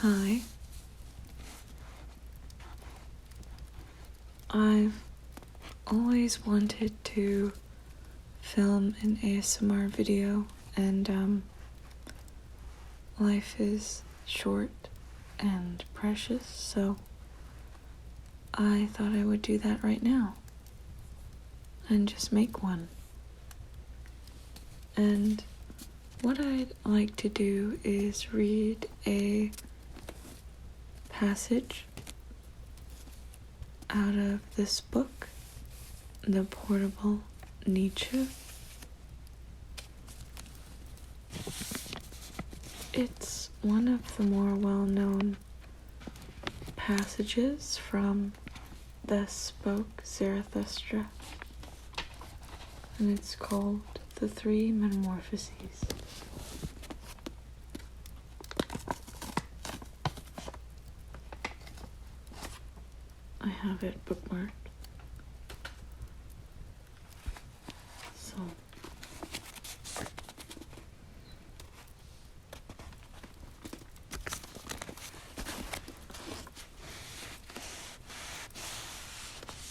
Hi. I've always wanted to film an ASMR video, and life is short and precious, so I thought I would do that right now and just make one. And what I'd like to do is read a passage out of this book, the Portable Nietzsche. It's one of the more well-known passages from Thus Spoke Zarathustra, and it's called The Three Metamorphoses. I have it bookmarked. So,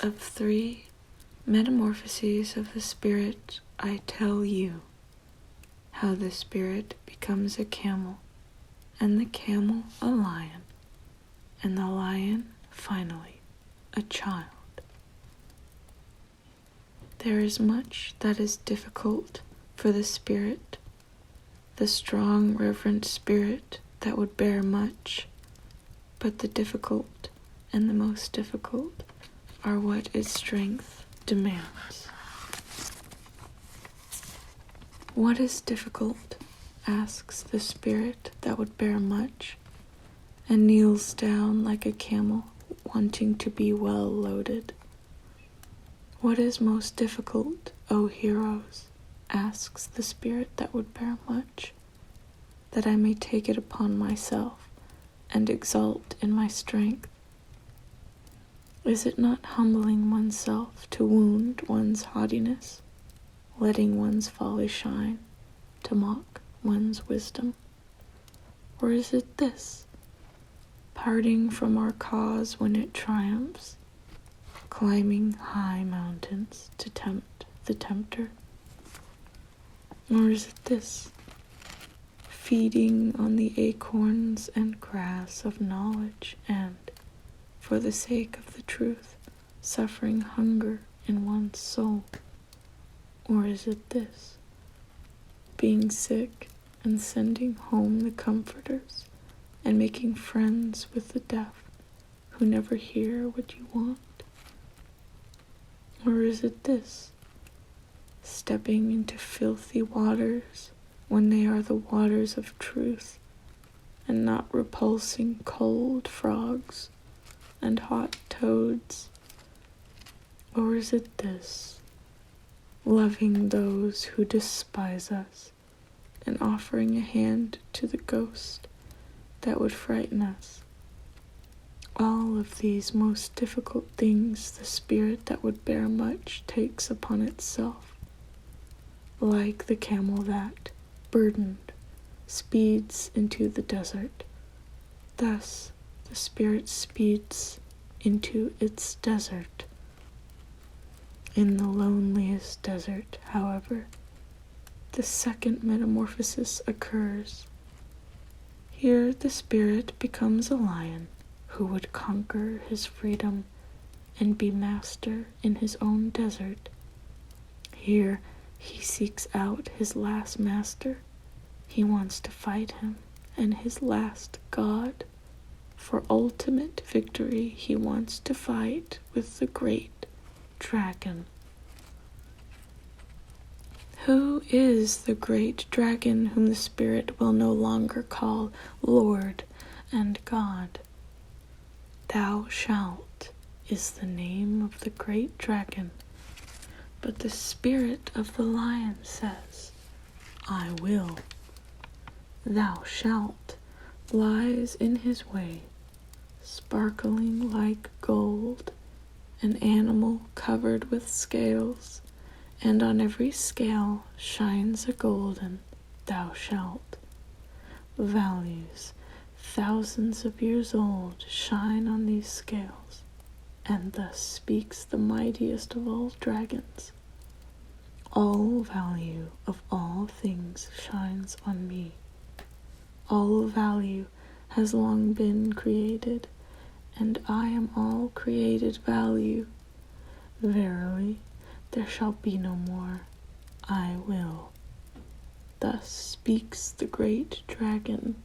of three metamorphoses of the spirit, I tell you how the spirit becomes a camel, and the camel a lion, and the lion, finally, a child. There is much that is difficult for the spirit, the strong, reverent spirit that would bear much, but the difficult and the most difficult are what its strength demands. What is difficult? Asks the spirit that would bear much, and kneels down like a camel, wanting to be well loaded. What is most difficult, O heroes? Asks the spirit that would bear much, that I may take it upon myself and exult in my strength. Is it not humbling oneself to wound one's haughtiness, letting one's folly shine, to mock one's wisdom? Or is it this, parting from our cause when it triumphs, climbing high mountains to tempt the tempter? Or is it this, feeding on the acorns and grass of knowledge and, for the sake of the truth, suffering hunger in one's soul? Or is it this, being sick and sending home the comforters and making friends with the deaf who never hear what you want? Or is it this, stepping into filthy waters when they are the waters of truth, and not repulsing cold frogs and hot toads? Or is it this, loving those who despise us and offering a hand to the ghost that would frighten us? All of these most difficult things the spirit that would bear much takes upon itself, like the camel that, burdened, speeds into the desert. Thus the spirit speeds into its desert. In the loneliest desert, however, the second metamorphosis occurs. Here the spirit becomes a lion who would conquer his freedom and be master in his own desert. Here he seeks out his last master. He wants to fight him and his last god. For ultimate victory, he wants to fight with the great dragon. Who is the great dragon whom the spirit will no longer call Lord and God? Thou shalt is the name of the great dragon, but the spirit of the lion says, I will. Thou shalt lies in his way, sparkling like gold, an animal covered with scales, and on every scale shines a golden thou shalt. Values thousands of years old, shine on these scales, and thus speaks the mightiest of all dragons. All value of all things shines on me. All value has long been created, and I am all created value. Verily, there shall be no more. I will. Thus speaks the great dragon.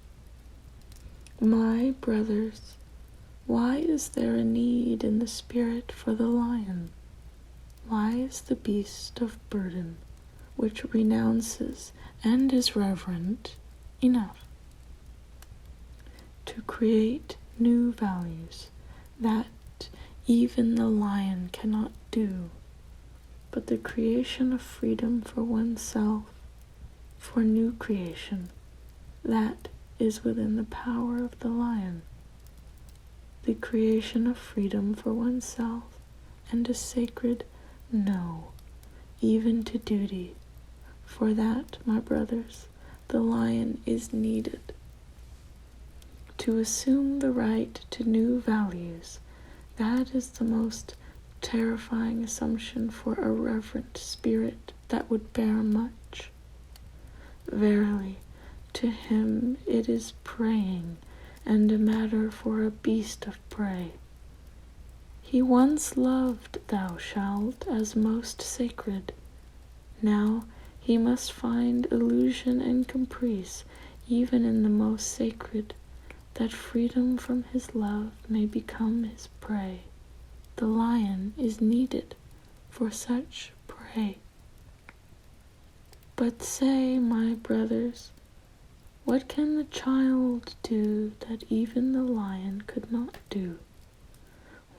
My brothers, why is there a need in the spirit for the lion? Why is the beast of burden, which renounces and is reverent, enough? To create new values that even the lion cannot do, but the creation of freedom for oneself, for new creation, that is within the power of the lion. The creation of freedom for oneself and a sacred no, even to duty. For that, my brothers, the lion is needed. To assume the right to new values, that is the most terrifying assumption for a reverent spirit that would bear much. Verily, to him it is praying, and a matter for a beast of prey. He once loved thou shalt as most sacred. Now he must find illusion and caprice even in the most sacred, that freedom from his love may become his prey. The lion is needed for such prey. But say, my brothers, what can the child do that even the lion could not do?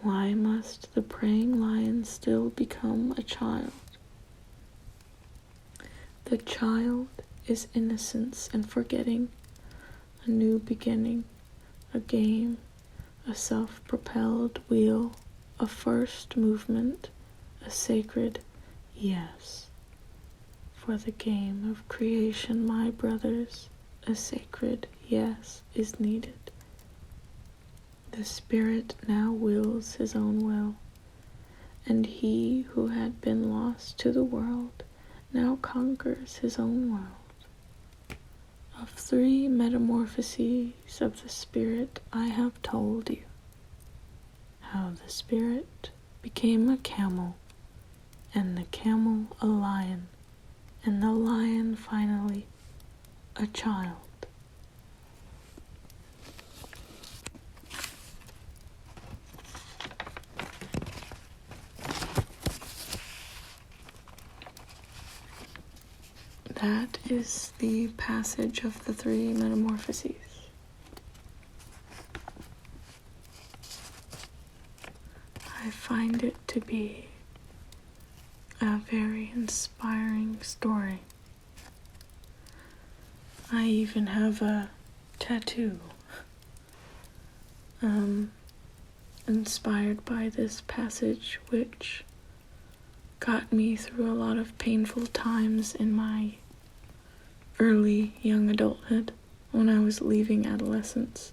Why must the praying lion still become a child? The child is innocence and forgetting, a new beginning, a game, a self-propelled wheel, a first movement, a sacred yes. For the game of creation, my brothers, a sacred yes is needed. The spirit now wills his own will, and he who had been lost to the world now conquers his own world. Of 3 metamorphoses of the spirit I have told you, how the spirit became a camel, and the camel a lion, and the lion finally a child. That is the passage of the 3 metamorphoses. I find it to be a very inspiring story. I even have a tattoo inspired by this passage, which got me through a lot of painful times in my early young adulthood when I was leaving adolescence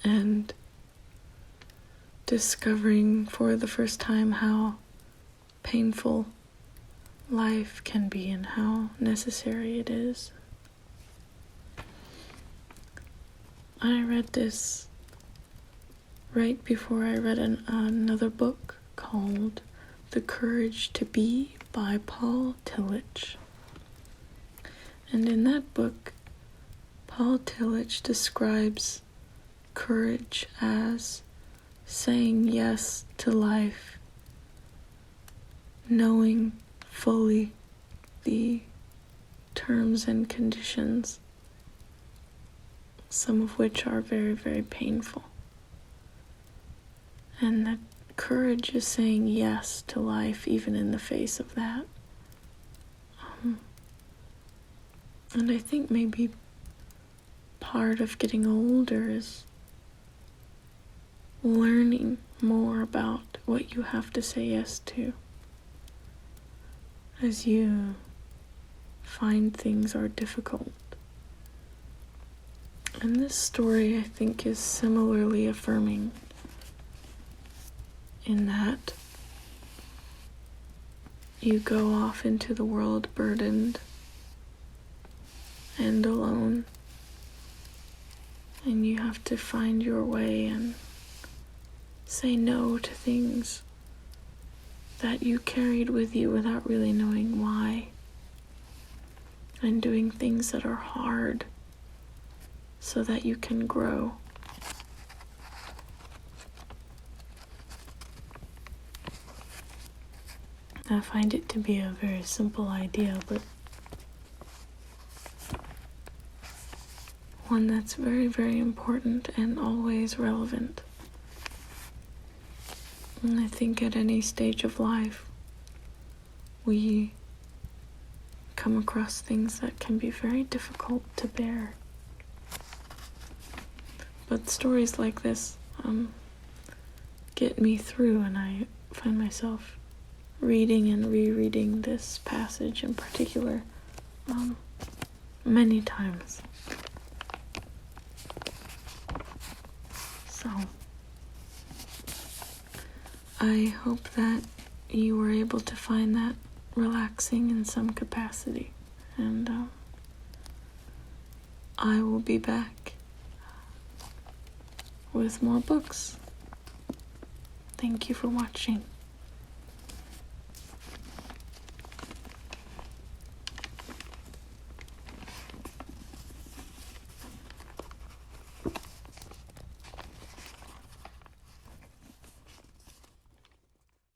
and discovering for the first time how painful life can be and how necessary it is. I read this right before I read another book called The Courage to Be by Paul Tillich. And in that book, Paul Tillich describes courage as saying yes to life, knowing fully the terms and conditions, some of which are very, very painful. And that courage is saying yes to life even in the face of that. And I think maybe part of getting older is learning more about what you have to say yes to, as you find things are difficult. And this story, I think, is similarly affirming in that you go off into the world burdened and alone, and you have to find your way and say no to things that you carried with you without really knowing why, and doing things that are hard so that you can grow. I find it to be a very simple idea, but one that's very, very important and always relevant. And I think at any stage of life, we come across things that can be very difficult to bear. But stories like this get me through, and I find myself reading and rereading this passage in particular many times. So I hope that you were able to find that relaxing in some capacity, and I will be back with more books. Thank you for watching.